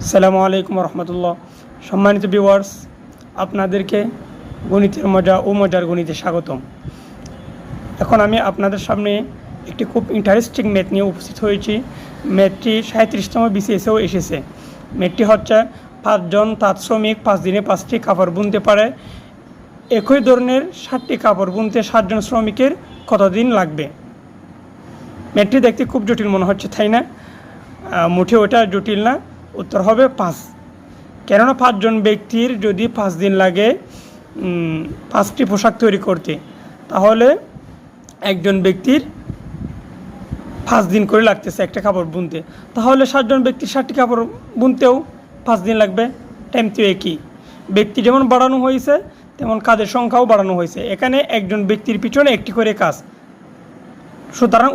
আসসালামু আলাইকুম রহমতুল্লাহ। সম্মানিত ভিউয়ার্স, আপনাদেরকে গণিতের মজা ও মজার গণিতে স্বাগতম। এখন আমি আপনাদের সামনে একটি খুব ইন্টারেস্টিং ম্যাথ নিয়ে উপস্থিত হয়েছি। ম্যাথটি 37তম বিসিএসেও এসেছে। ম্যাথটি হচ্ছে 5 জন তাঁত শ্রমিক 5 দিনে 5টি কাপড় বুনতে পারে। একই ধরনের 60টি কাপড় বুনতে 60 জন শ্রমিকের কতদিন লাগবে? ম্যাথটি দেখতে খুব জটিল মনে হচ্ছে, তাই না? মোটেও ওটা জটিল না। উত্তর হবে 5। কেননা 5 জন ব্যক্তির যদি 5 দিন লাগে 5টি পোশাক তৈরি করতে, তাহলে একজন ব্যক্তির 5 দিন করে লাগতেছে একটা কাপড় বুনতে। তাহলে 60 জন ব্যক্তির 60টি কাপড় বুনতেও 5 দিন লাগবে। টাইম তো একই। ব্যক্তি যেমন বাড়ানো হয়েছে তেমন কাজের সংখ্যাও বাড়ানো হয়েছে। এখানে একজন ব্যক্তির পিছনে একটি করে কাজ। সুতরাং